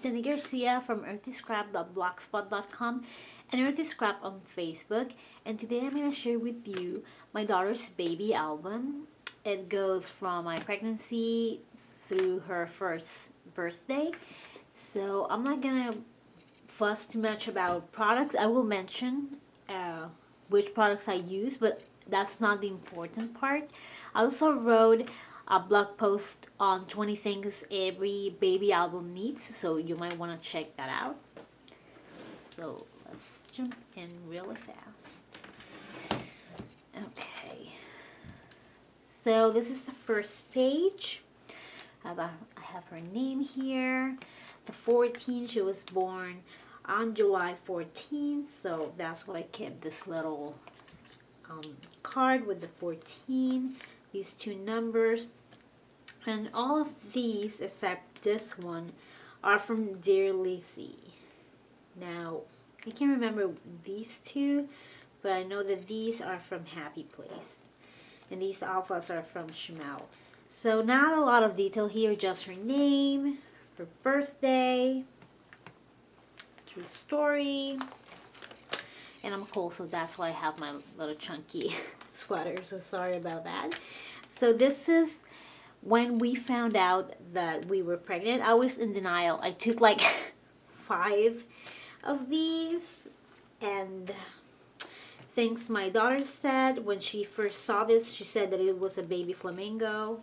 Jenny Garcia from earthyscrap.blogspot.com and Earthy Scrap on Facebook. And today I'm going to share with you my daughter's baby album. It goes from my pregnancy through her first birthday. So I'm not going to fuss too much about products. I will mention which products I use, but that's not the important part. I also wrote a blog post on 20 things every baby album needs, so you might want to check that out. So let's jump in really fast. Okay, so this is the first page. I have her name here. The 14th, she was born on July 14th, so that's what I kept, this little card with the 14, these two numbers, and all of these except this one are from Dear Lizzie. Now I can't remember these two, but I know that these are from Happy Place, and these alphas are from Shimel. So not a lot of detail here, just her name, her birthday, true story, and I'm cold, so that's why I have my little chunky sweater, so sorry about that. So this is when we found out that we were pregnant. I was in denial. I took like 5 of these, and things my daughter said when she first saw this, she said that it was a baby flamingo.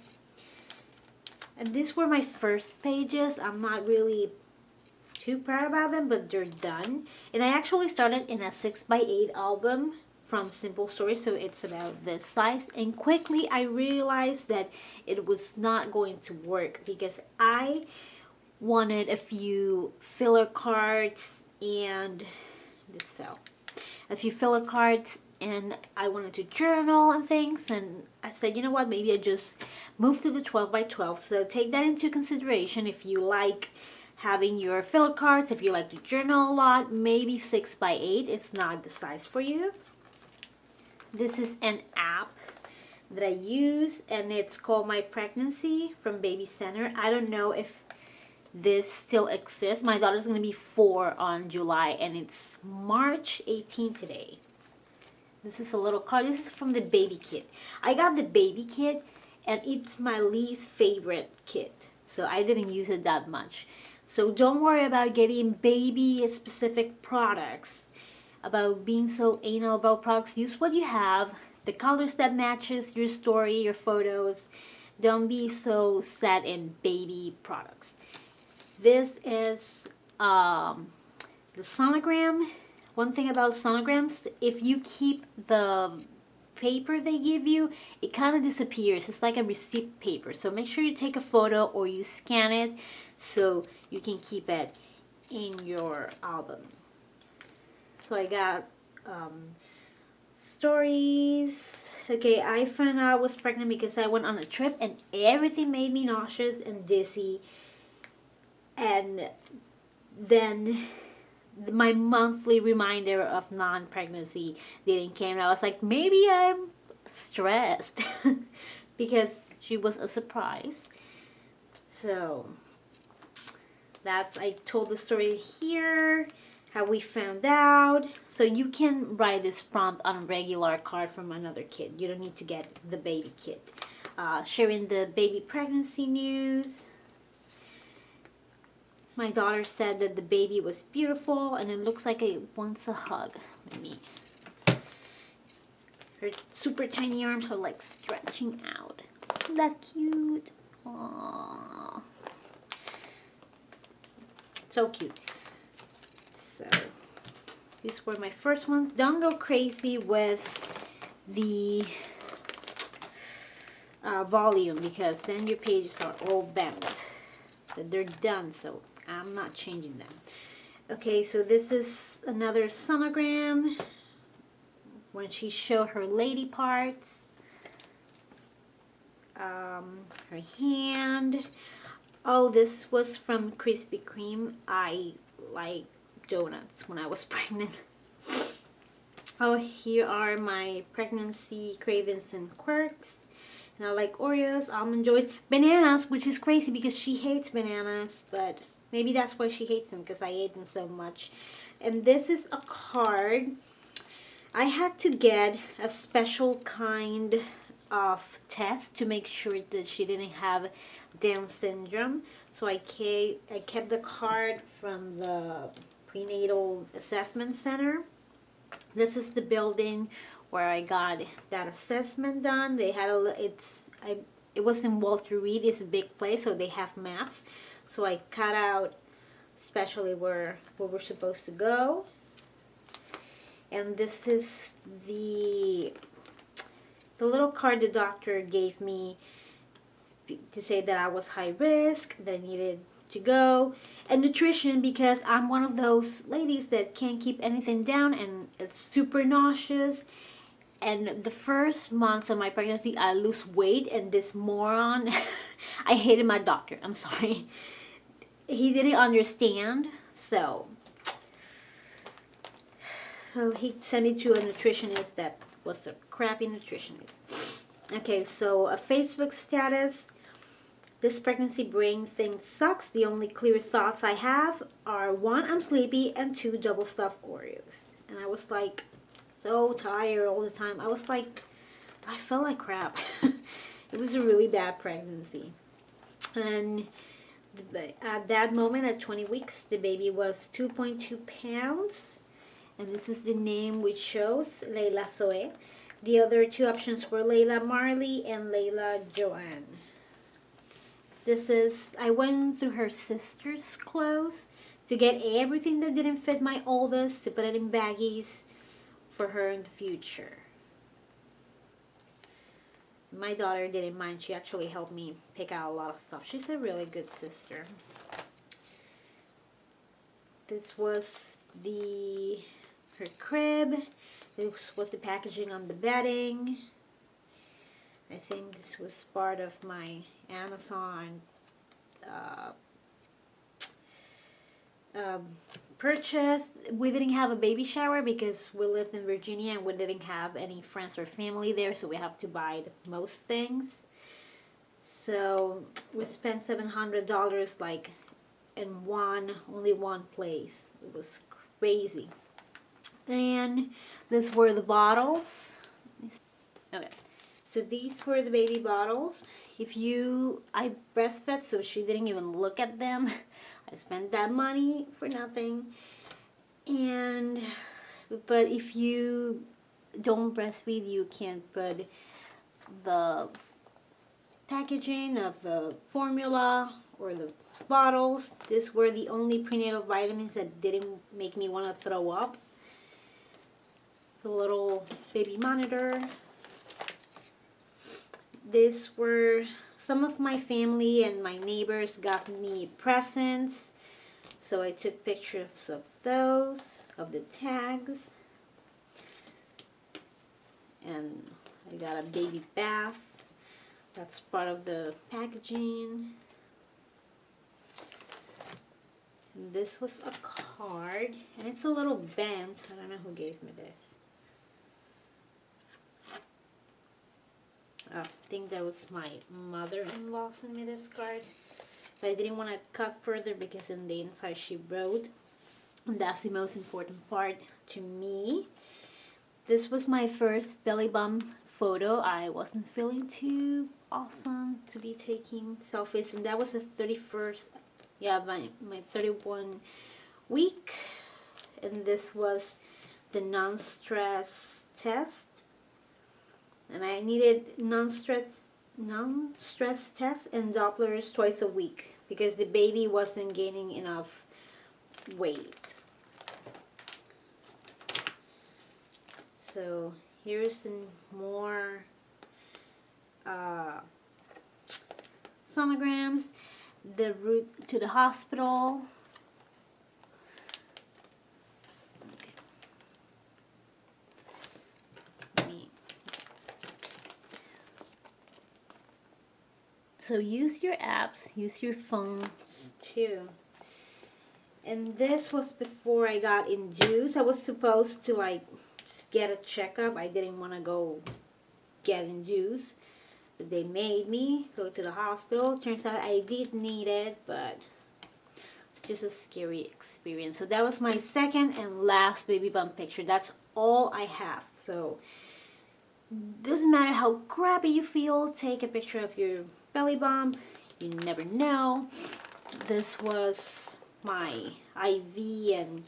And these were my first pages. I'm not really too proud about them, but they're done. And I actually started in a 6x8 album from Simple Stories, so it's about this size. And quickly I realized that it was not going to work because I wanted a few filler cards, and this fell. A few filler cards, and I wanted to journal and things, and I said, you know what, maybe I just move to the 12x12. So take that into consideration if you like having your filler cards. If you like to journal a lot, maybe 6x8 it's not the size for you. This is an app that I use, and it's called My Pregnancy from Baby Center. I don't know if this still exists. My daughter's gonna be 4 on July, and it's March 18 today. This is a little card. This is from the baby kit. I got the baby kit, and it's my least favorite kit, so I didn't use it that much. So don't worry about getting baby specific products, about being so anal about products. Use what you have, the colors that matches your story, your photos. Don't be so set in baby products. This is the sonogram. One thing about sonograms, if you keep the paper they give you, it kind of disappears. It's like a receipt paper. So make sure you take a photo or you scan it so you can keep it in your album. So I got stories. Okay, I found out I was pregnant because I went on a trip and everything made me nauseous and dizzy. And then my monthly reminder of non-pregnancy didn't come. And I was like, maybe I'm stressed because she was a surprise. So that's, I told the story here, how we found out. So you can write this prompt on a regular card from another kid. You don't need to get the baby kit. Sharing the baby pregnancy news. My daughter said that the baby was beautiful and it looks like it wants a hug. Let me. Her super tiny arms are like stretching out. Isn't that cute? Aww. So cute. So these were my first ones. Don't go crazy with the volume, because then your pages are all bent. But they're done, so I'm not changing them. Okay, so this is another sonogram when she showed her lady parts. Her hand. Oh, this was from Krispy Kreme. I like donuts when I was pregnant. Oh, here are my pregnancy cravings and quirks. And I like Oreos, Almond Joys, bananas, which is crazy because she hates bananas, but Maybe that's why she hates them, because I ate them so much. And this is a card. I had to get a special kind of test to make sure that she didn't have Down syndrome. So I kept the card from the prenatal assessment center. This is the building where I got that assessment done. They had it was in Walter Reed. It's a big place, so they have maps. So I cut out especially where we're supposed to go. And this is the little card the doctor gave me to say that I was high risk, that I needed to go. And nutrition, because I'm one of those ladies that can't keep anything down and it's super nauseous. And the first months of my pregnancy, I lose weight, and this moron, I hated my doctor. I'm sorry. He didn't understand, so he sent me to a nutritionist that was a crappy nutritionist. Okay, so a Facebook status. This pregnancy brain thing sucks. The only clear thoughts I have are 1, I'm sleepy, and 2, double stuffed Oreos. And I was like so tired all the time. I was like, I felt like crap. It was a really bad pregnancy. And at that moment, at 20 weeks, the baby was 2.2 pounds. And this is the name which shows, Layla Zoe. The other 2 options were Layla Marley and Layla Joanne. This is, I went through her sister's clothes to get everything that didn't fit my oldest, to put it in baggies for her in the future. My daughter didn't mind. She actually helped me pick out a lot of stuff. She's a really good sister. This was her crib. This was the packaging on the bedding. I think this was part of my Amazon purchase. We didn't have a baby shower because we lived in Virginia and we didn't have any friends or family there, so we have to buy most things. So we spent $700 like in only one place. It was crazy. And these were the bottles. Okay, so these were the baby bottles. I breastfed, so she didn't even look at them. I spent that money for nothing. But if you don't breastfeed, you can't put the packaging of the formula or the bottles. These were the only prenatal vitamins that didn't make me want to throw up. The little baby monitor. These were some of my family and my neighbors got me presents. So I took pictures of those, of the tags. And I got a baby bath. That's part of the packaging. And this was a card. And it's a little bent. I don't know who gave me this. I think that was my mother-in-law sent me this card. But I didn't want to cut further because in the inside she wrote. And that's the most important part to me. This was my first belly bump photo. I wasn't feeling too awesome to be taking selfies. And that was the 31st, my 31 week. And this was the non-stress test. And I needed non-stress test and Dopplers twice a week because the baby wasn't gaining enough weight. So here's some more sonograms, the route to the hospital. So use your apps, use your phones too. And this was before I got induced. I was supposed to like just get a checkup. I didn't want to go get induced. But they made me go to the hospital. Turns out I did need it, but it's just a scary experience. So that was my second and last baby bump picture. That's all I have. So doesn't matter how crappy you feel, take a picture of your belly bump. You never know. This was my IV and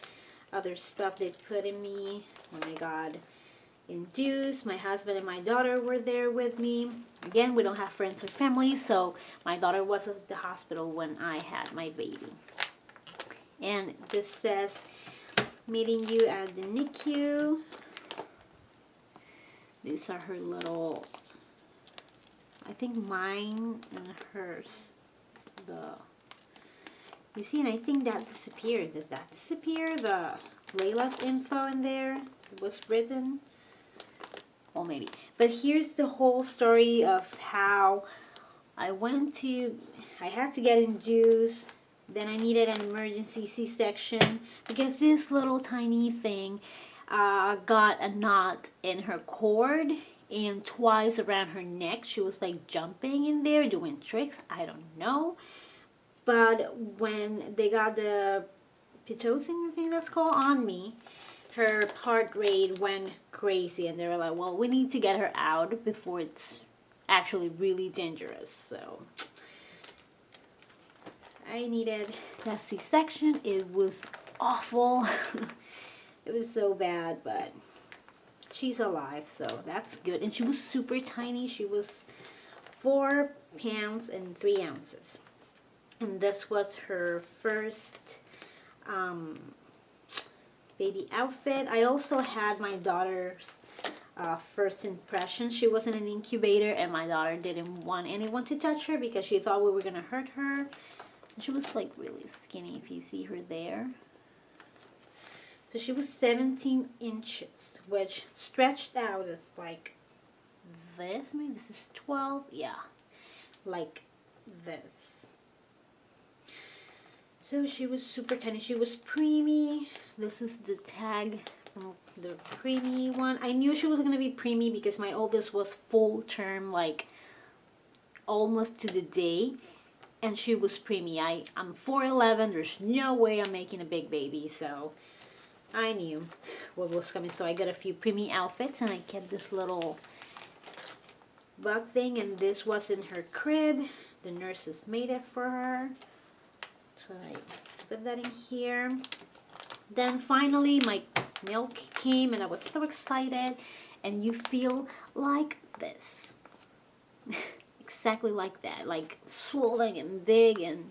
other stuff they put in me when I got induced. My husband and my daughter were there with me. Again, we don't have friends or family, so my daughter was at the hospital when I had my baby. And this says, meeting you at the NICU. These are her little, I think mine and hers. You see, and I think that disappeared. Did that disappear? The Layla's info in there was written. Well, maybe. But here's the whole story of how I had to get induced. Then I needed an emergency C-section because this little tiny thing got a knot in her cord and twice around her neck. She was like jumping in there, doing tricks. I don't know. But when they got the Pitocin, I think that's called, on me, her heart rate went crazy. And they were like, well, we need to get her out before it's actually really dangerous. So I needed that C-section. It was awful. It was so bad, but she's alive, so that's good. And she was super tiny. She was 4 pounds and 3 ounces. And this was her first baby outfit. I also had my daughter's first impression. She was in an incubator, and my daughter didn't want anyone to touch her because she thought we were gonna hurt her. And she was like really skinny, if you see her there. So she was 17 inches, which stretched out is like this. Maybe this is 12. Yeah, like this. So she was super tiny. She was preemie. This is the tag from the preemie one. I knew she was going to be preemie because my oldest was full term, like almost to the day. And she was preemie. I'm 4'11". There's no way I'm making a big baby. So I knew what was coming. So I got a few preemie outfits. And I kept this little bug thing. And this was in her crib. The nurses made it for her. So I put that in here. Then finally my milk came and I was so excited. And you feel like this. Exactly like that. Like swollen and big, and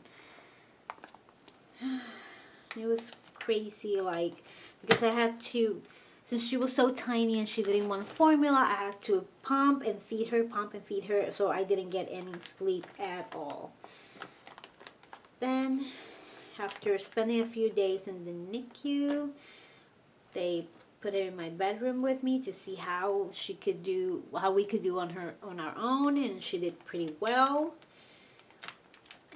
it was crazy, like, because I had to, since she was so tiny and she didn't want formula, I had to pump and feed her, so I didn't get any sleep at all. Then after spending a few days in the NICU, they put her in my bedroom with me to see how we could do on our own, and she did pretty well.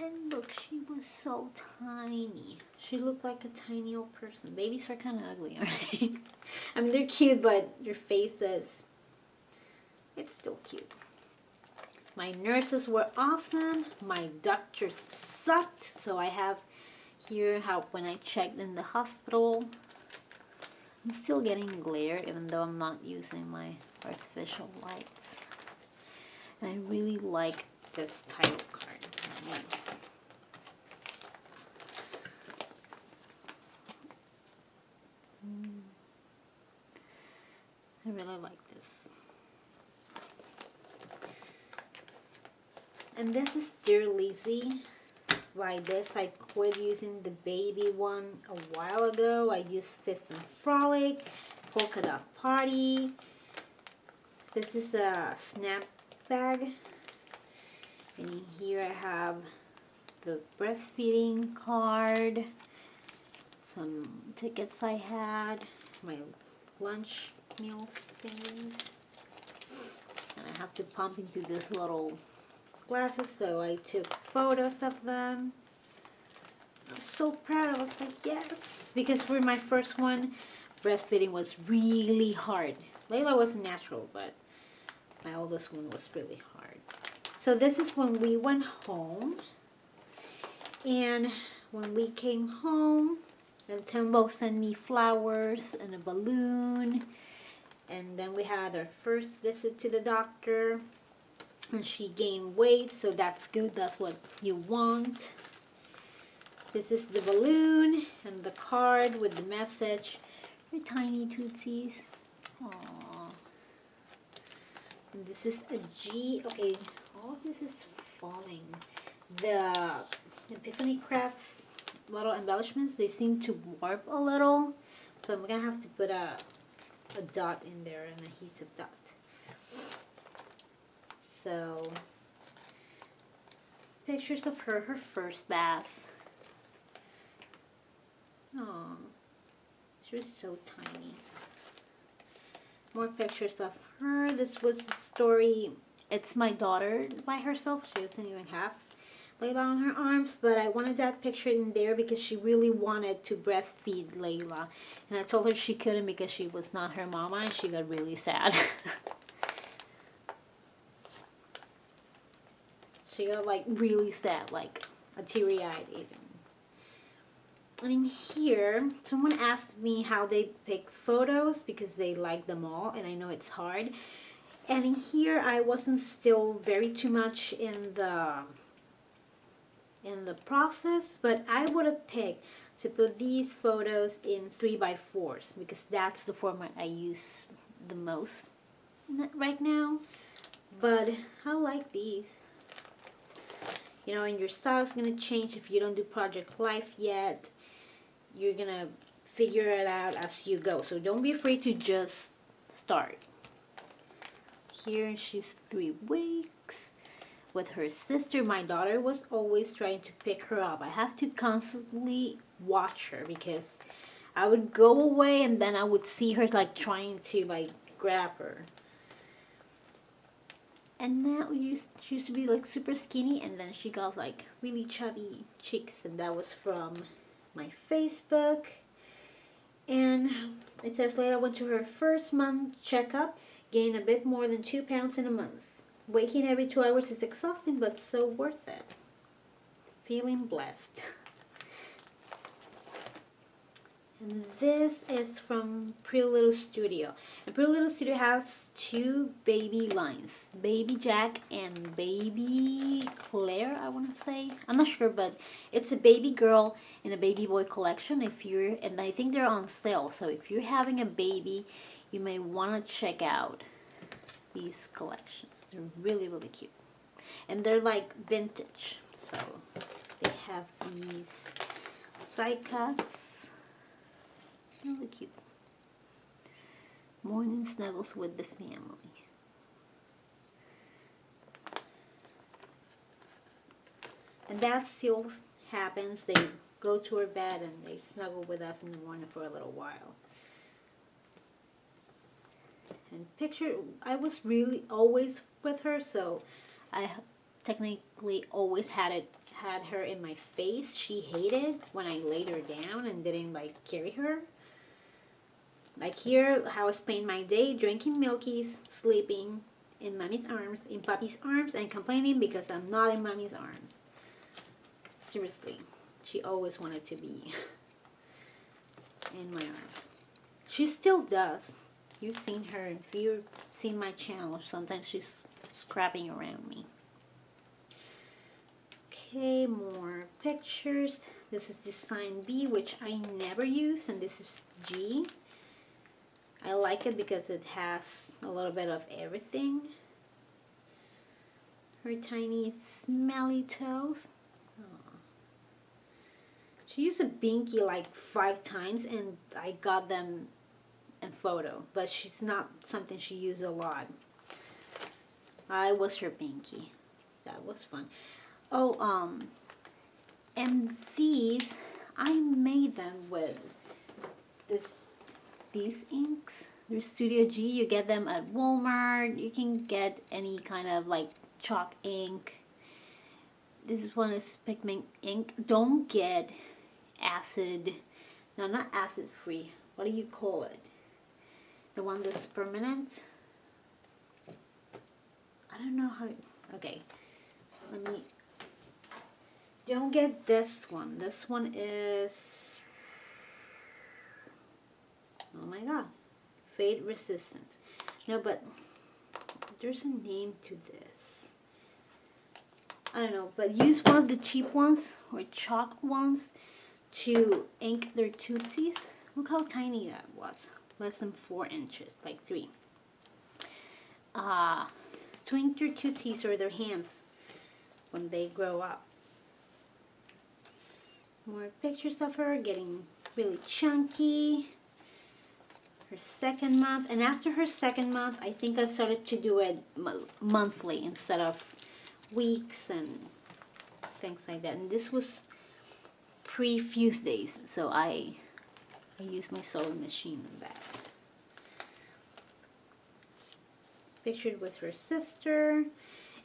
And look, she was so tiny. She looked like a tiny old person. Babies are kind of ugly, aren't they? I mean, they're cute, but their faces, it's still cute. My nurses were awesome. My doctors sucked. So I have here how when I checked in the hospital, I'm still getting glare even though I'm not using my artificial lights. And I really like this title card. I really like this. And this is Dear Lizzie. By this, I quit using the baby one a while ago. I used Fifth and Frolic, Polka Dot Party. This is a snap bag. And in here I have the breastfeeding card, some tickets I had, my lunch meals things. And I have to pump into this little glasses, so I took photos of them. I'm so proud. I was like, yes, because for my first one, breastfeeding was really hard. Layla was natural, but my oldest one was really hard. So this is when we went home, and when we came home, and Timbo sent me flowers and a balloon. And then we had our first visit to the doctor. And she gained weight, so that's good. That's what you want. This is the balloon and the card with the message. Your tiny tootsies. Aww. And this is a G. Okay, all of this is falling. The Epiphany Crafts little embellishments, they seem to warp a little. So I'm going to have to put a dot in there, an adhesive dot. So, pictures of her first bath. Oh, she was so tiny. More pictures of her. This was the story. It's my daughter by herself. She doesn't even have Layla on her arms, but I wanted that picture in there because she really wanted to breastfeed Layla. And I told her she couldn't because she was not her mama, and she got really sad. She got like really sad, like a teary-eyed even. And in here, someone asked me how they pick photos because they like them all, and I know it's hard. And in here, I wasn't still very too much in the process, but I would have picked to put these photos in 3x4s because that's the format I use the most right now. But I like these. You know, and your style is going to change if you don't do Project Life yet. You're going to figure it out as you go. So don't be afraid to just start. Here she's 3 weeks with her sister. My daughter was always trying to pick her up. I have to constantly watch her because I would go away and then I would see her like trying to like grab her. And now she used to be like super skinny, and then she got like really chubby cheeks, and that was from my Facebook. And it says Layla went to her first month checkup, gained a bit more than 2 pounds in a month. Waking every 2 hours is exhausting, but so worth it. Feeling blessed. And this is from Pretty Little Studio. And Pretty Little Studio has 2 baby lines. Baby Jack and Baby Claire, I want to say. I'm not sure, but it's a baby girl and a baby boy collection. And I think they're on sale. So if you're having a baby, you may want to check out these collections. They're really, really cute. And they're like vintage. So they have these die cuts. Really cute. Morning snuggles with the family. And that still happens. They go to her bed and they snuggle with us in the morning for a little while. And picture, I was really always with her, so I technically always had her in my face. She hated when I laid her down and didn't like carry her. Like here, how I spent my day drinking milkies, sleeping in mommy's arms, in papi's arms, and complaining because I'm not in mommy's arms. Seriously, she always wanted to be in my arms. She still does. You've seen her, if you've seen my channel, sometimes she's scrapping around me. Okay, more pictures. This is design B, which I never use, and this is G. I like it because it has a little bit of everything. Her tiny smelly toes. Aww. She used a binky like 5 times and I got them in photo, but she's not something she used a lot. I was her binky. That was fun. Oh, and these, I made them with these inks. They're Studio G. You get them at Walmart. You can get any kind of like chalk ink. This one is pigment ink. Don't get acid. No, not acid free. What do you call it? The one that's permanent. I don't know how. Okay, let me don't get this one. This one is, oh my god, fade resistant. No, but there's a name to this. I don't know, but use one of the cheap ones or chalk ones to ink their tootsies. Look how tiny that was. Less than 4 inches, like 3. To ink their tootsies or their hands when they grow up. More pictures of her getting really chunky. Her 2nd month, and after her 2nd month, I think I started to do it monthly instead of weeks and things like that. And this was pre-fuse days, so I used my sewing machine on that. Pictured with her sister,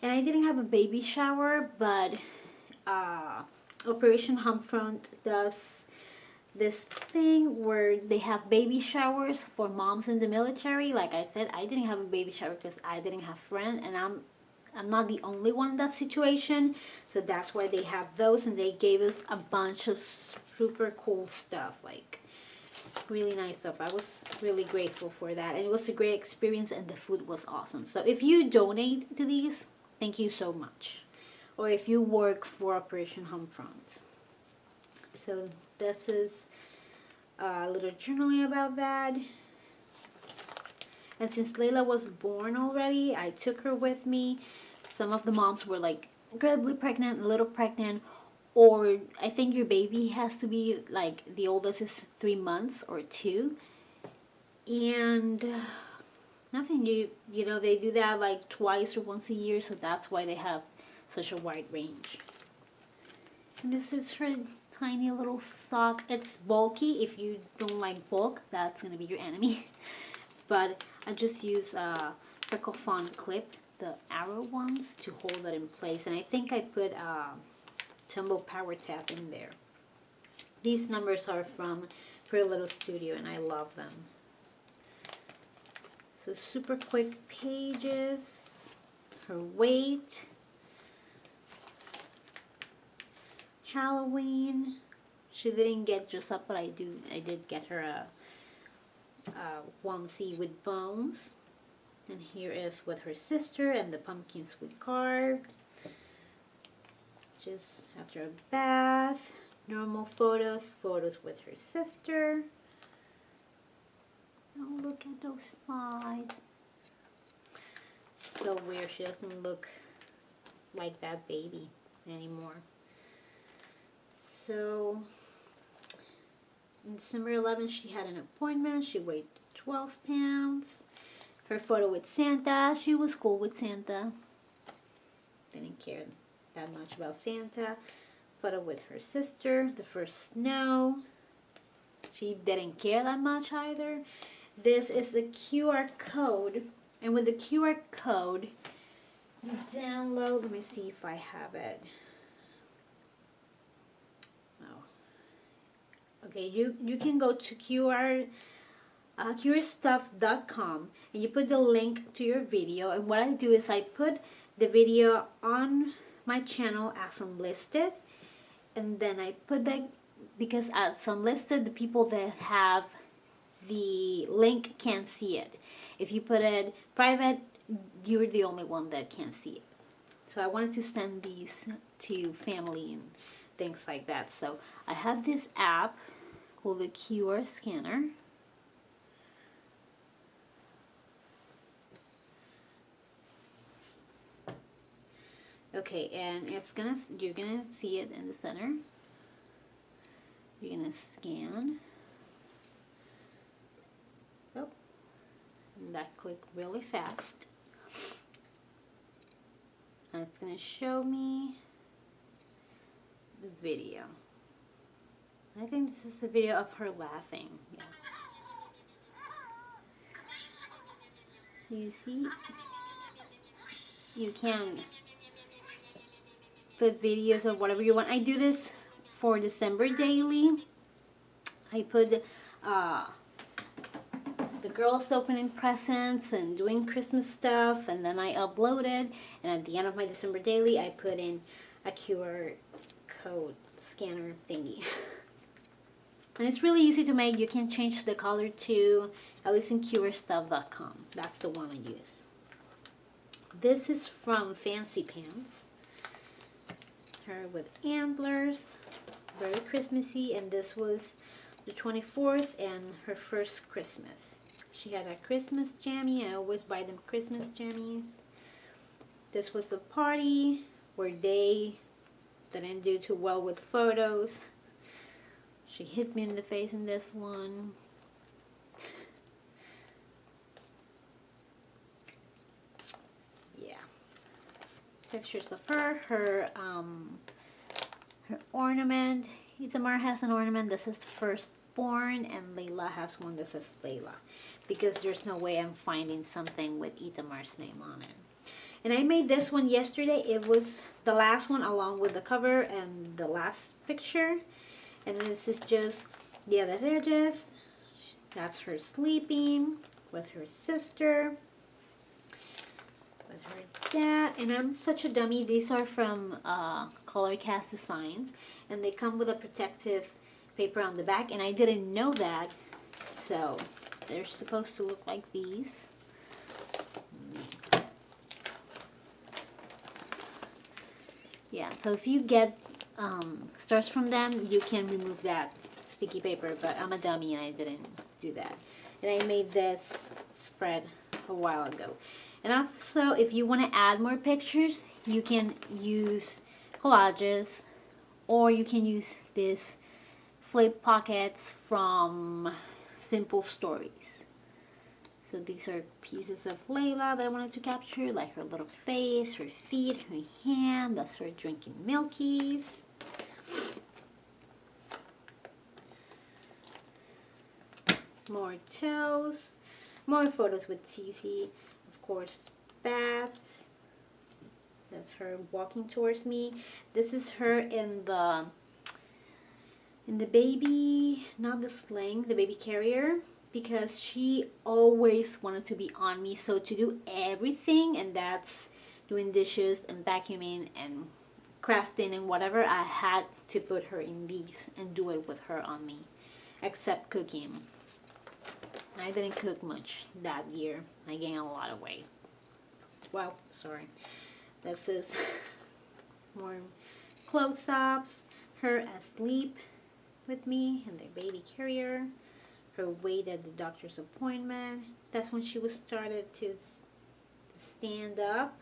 and I didn't have a baby shower, but Operation Homefront does this thing where they have baby showers for moms in the military. Like I said, I didn't have a baby shower because I didn't have friends, and I'm not the only one in that situation, so that's why they have those, and they gave us a bunch of super cool stuff, like really nice stuff. I was really grateful for that, and it was a great experience, and the food was awesome. So if you donate to these, thank you so much. Or if you work for Operation Homefront. So this is a little journaling about that. And since Layla was born already, I took her with me. Some of the moms were like incredibly pregnant, a little pregnant, or I think your baby has to be like, the oldest is 3 months or 2. And nothing, you know, they do that like twice or once a year, so that's why they have such a wide range. And this is her tiny little sock. It's bulky. If you don't like bulk, that's gonna be your enemy. But I just use a Freckle Fawn clip, the arrow ones, to hold that in place. And I think I put a Tumble Power Tap in there. These numbers are from Pretty Little Studio, and I love them. So super quick pages. Her weight. Halloween. She didn't get dressed up, but I did get her a onesie with bones. And here is with her sister and the pumpkins we carved. Just after a bath, normal photos with her sister. Oh, look at those slides. So weird, she doesn't look like that baby anymore. So, on December 11th, she had an appointment. She weighed 12 pounds. Her photo with Santa. She was cool with Santa. Didn't care that much about Santa. Photo with her sister. The first snow. She didn't care that much either. This is the QR code. And with the QR code, you download. Let me see if I have it. Okay, you can go to QRstuff.com and you put the link to your video. And what I do is I put the video on my channel as unlisted, and then I put that, because as unlisted, the people that have the link can't see it. If you put it private, you're the only one that can see it. So I wanted to send these to family and things like that. So I have this app called the QR scanner. Okay, and you're gonna see it in the center. You're gonna scan. Oh, and that clicked really fast. And it's gonna show me the video. I think this is a video of her laughing. Yeah. So you see, you can put videos of whatever you want. I do this for December daily. I put the girls opening presents and doing Christmas stuff, and then I upload it, and at the end of my December daily I put in a QR code scanner thingy. And it's really easy to make. You can change the color to AliceandCureStuff.com. That's the one I use. This is from Fancy Pants. Her with antlers, very Christmassy, and this was the 24th and her first Christmas. She had a Christmas jammy. I always buy them Christmas jammies. This was the party where they didn't do too well with photos. She hit me in the face in this one. Yeah. Pictures of her ornament. Itamar has an ornament that says firstborn, and Layla has one that says Layla, because there's no way I'm finding something with Itamar's name on it. And I made this one yesterday. It was the last one along with the cover and the last picture. And this is just Dia de Reyes. That's her sleeping with her sister, with her dad. And I'm such a dummy. These are from Color Cast Designs, and they come with a protective paper on the back, and I didn't know that. So they're supposed to look like these. Yeah, so if you get stars from them, you can remove that sticky paper, but I'm a dummy and I didn't do that. And I made this spread a while ago. And also, if you want to add more pictures, you can use collages, or you can use these flip pockets from Simple Stories. So these are pieces of Layla that I wanted to capture, like her little face, her feet, her hand. That's her drinking milkies. More toes. More photos with Tizzy. Of course, bats. That's her walking towards me. This is her in the baby, not the sling, the baby carrier, because she always wanted to be on me. So to do everything, and that's doing dishes and vacuuming and crafting and whatever, I had to put her in these and do it with her on me, except cooking. I didn't cook much that year. I gained a lot of weight. Well, sorry. This is more close-ups. Her asleep with me in the baby carrier. Her weight at the doctor's appointment. That's when she was started to stand up.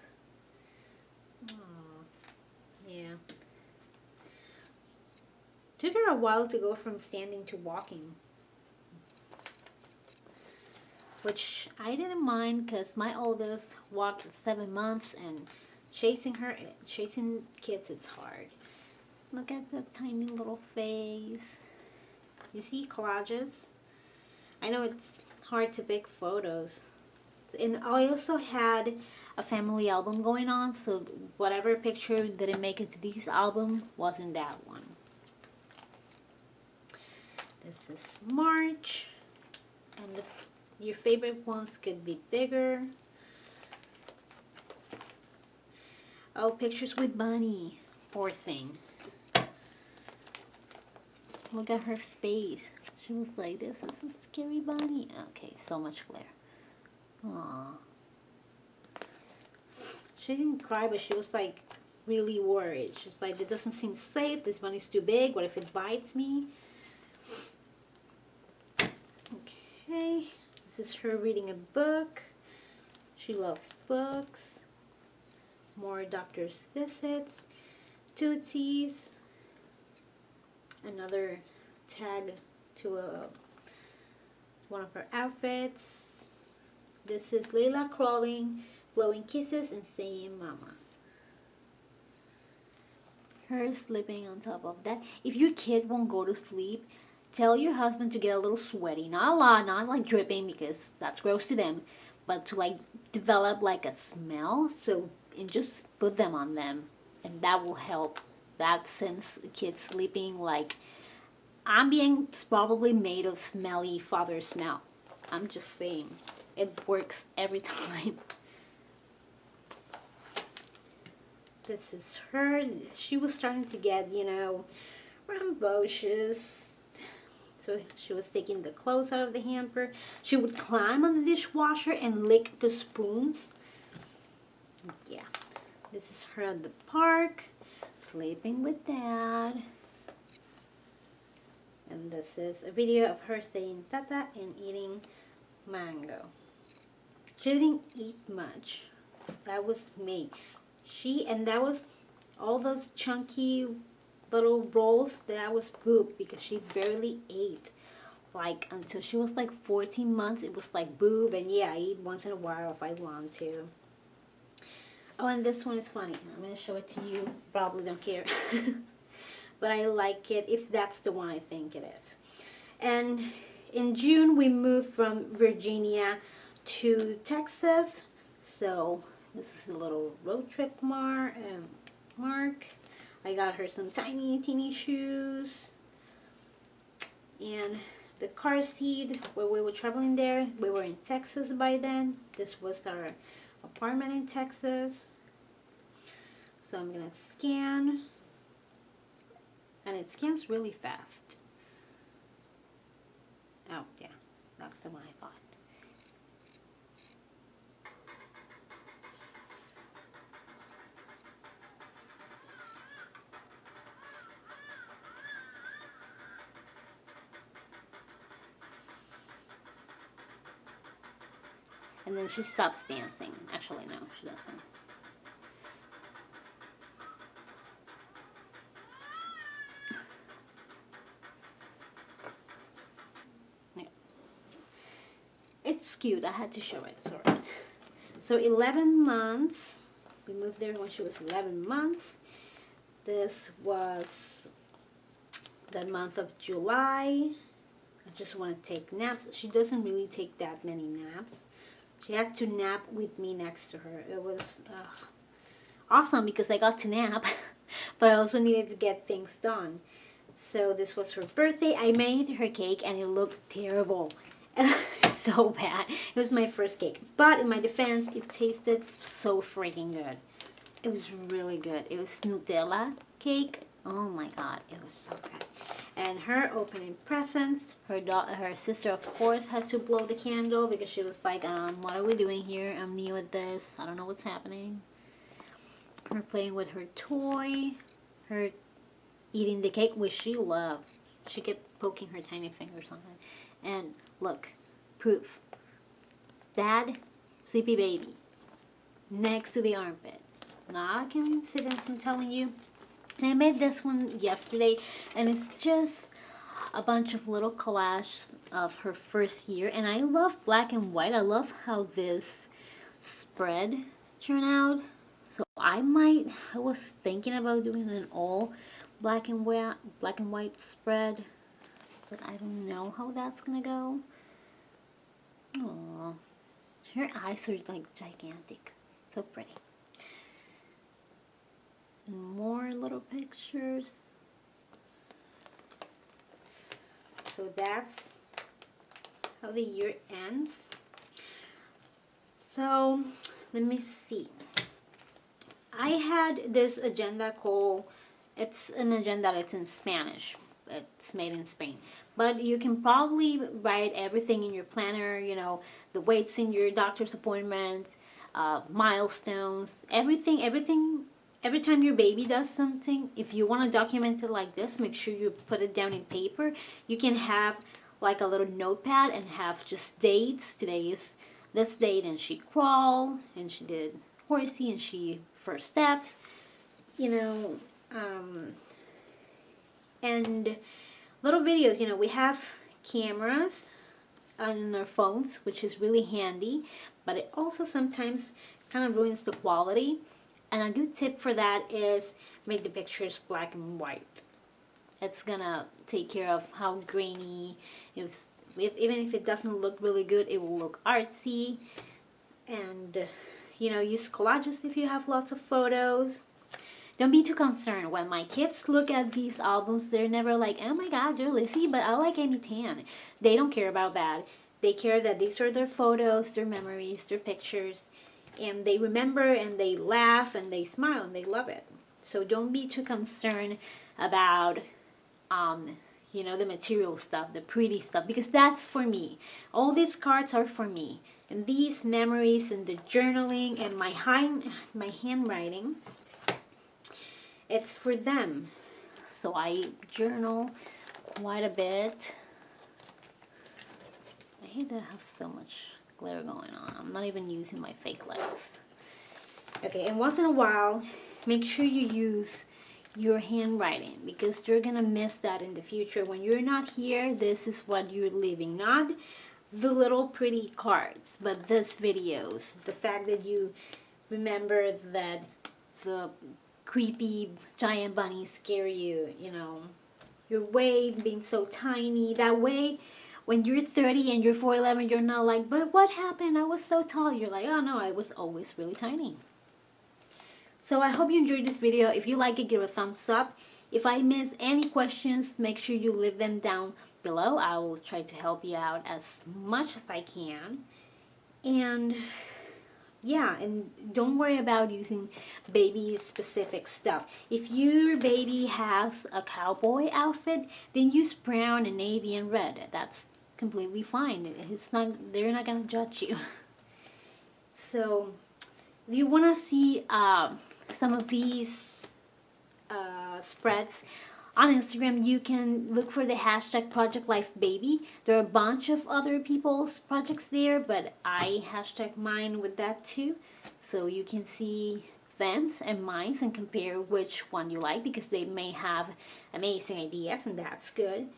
Aww. Yeah. Took her a while to go from standing to walking, which I didn't mind, because my oldest walked at 7 months, and chasing kids, it's hard. Look at the tiny little face. You see collages? I know it's hard to pick photos. And I also had a family album going on, so whatever picture didn't make it to this album was in that one. This is March, and your favorite ones could be bigger. Oh, pictures with Bunny. Poor thing. Look at her face. She was like, this is a scary bunny. Okay, so much glare. Aww. She didn't cry, but she was like really worried. She's like, it doesn't seem safe. This bunny's too big. What if it bites me? Okay. This is her reading a book. She loves books. More doctor's visits. Tootsies. Another tag to one of her outfits. This is Layla crawling, blowing kisses and saying mama. Her sleeping on top of that. If your kid won't go to sleep, tell your husband to get a little sweaty. Not a lot, not like dripping, because that's gross to them, but to like develop like a smell. So, and just put them on them, and that will help. That since kids sleeping, like ambient's probably made of smelly father smell. I'm just saying, it works every time. This is her. She was starting to get, you know, rambunctious. So she was taking the clothes out of the hamper. She would climb on the dishwasher and lick the spoons. Yeah, this is her at the park, sleeping with Dad. And this is a video of her saying tata and eating mango. She didn't eat much. That was me. And that was all those chunky little rolls that was boob because she barely ate. Like until she was like 14 months, it was like boob, and yeah, I eat once in a while if I want to. Oh, and this one is funny. I'm gonna show it to you. Probably don't care. But I like it if that's the one I think it is. And in June, we moved from Virginia to Texas. So this is a little road trip mark. I got her some teeny shoes. And the car seat where we were traveling there, we were in Texas by then. This was our apartment in Texas. So I'm going to scan. And it scans really fast. Oh, yeah. That's the one I thought. And then she stops dancing. Actually, no, she doesn't. Yeah. It's cute. I had to show it. Sorry. So 11 months. We moved there when she was 11 months. This was the month of July. I just want to take naps. She doesn't really take that many naps. She had to nap with me next to her. It was awesome because I got to nap, but I also needed to get things done. So this was her birthday. I made her cake and it looked terrible. So bad. It was my first cake. But in my defense, it tasted so freaking good. It was really good. It was Nutella cake. Oh my god, it was so good. And her opening presents. Her sister, of course, had to blow the candle because she was like, what are we doing here? I'm new at this. I don't know what's happening. Her playing with her toy. Her eating the cake, which she loved. She kept poking her tiny fingers on it. And look, proof. Dad, sleepy baby. Next to the armpit. Not a coincidence, I'm telling you. And I made this one yesterday, and it's just a bunch of little collages of her first year. And I love black and white. I love how this spread turned out. So I was thinking about doing an all black and white spread, but I don't know how that's gonna go. Aww, her eyes are like gigantic, so pretty. And more little pictures. So that's how the year ends. So let me see. I had this agenda called, it's an agenda that's in Spanish. It's made in Spain. But you can probably write everything in your planner, you know, the weights in your doctor's appointment, milestones, everything. Every time your baby does something, if you want to document it like this, make sure you put it down in paper. You can have like a little notepad and have just dates. Today is this date, and she crawled, and she did horsey, and she first steps, you know, and little videos. You know, we have cameras on our phones, which is really handy, but it also sometimes kind of ruins the quality. And a good tip for that is make the pictures black and white. It's gonna take care of how grainy it was. Even if it doesn't look really good, it will look artsy. And you know, use collages if you have lots of photos. Don't be too concerned. When my kids look at these albums, they're never like, oh my god, you're Lizzie, but I like Amy Tan. They don't care about that. They care that these are their photos, their memories, their pictures. and they remember and they laugh and they smile and they love it. So don't be too concerned about you know, the material stuff, the pretty stuff, because that's for me. All these cards are for me, and these memories and the journaling and my handwriting, it's for them. So I journal quite a bit. I hate that I have so much glitter going on. I'm not even using my fake lights. Okay, and once in a while, make sure you use your handwriting, because you're gonna miss that in the future. When you're not here, this is what you're living. Not the little pretty cards, but this videos. The fact that you remember that the creepy giant bunnies scare you, you know, your weight being so tiny. That way, when you're 30 and you're 4'11", you're not like, but what happened? I was so tall. You're like, oh no, I was always really tiny. So I hope you enjoyed this video. If you like it, give a thumbs up. If I miss any questions, make sure you leave them down below. I will try to help you out as much as I can. And yeah, and don't worry about using baby specific stuff. If your baby has a cowboy outfit, then use brown and navy and red. That's completely fine. They're not gonna judge you. So if you want to see some of these spreads on Instagram, you can look for the hashtag Project Life Baby. There are a bunch of other people's projects there, but I hashtag mine with that too, so you can see them's and mine's and compare which one you like, because they may have amazing ideas, and that's good.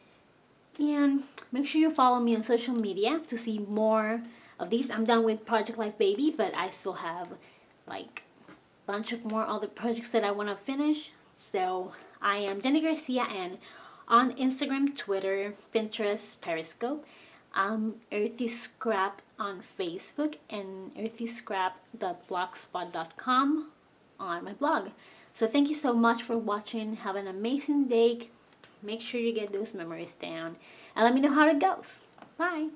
And make sure you follow me on social media to see more of these. I'm done with Project Life Baby, but I still have like a bunch of more other projects that I want to finish. So I am JennieGarciaN on Instagram, Twitter, Pinterest, Periscope. Earthy Scrap on Facebook, and earthyscrap.blogspot.com on my blog. So thank you so much for watching. Have an amazing day. Make sure you get those memories down and let me know how it goes. Bye.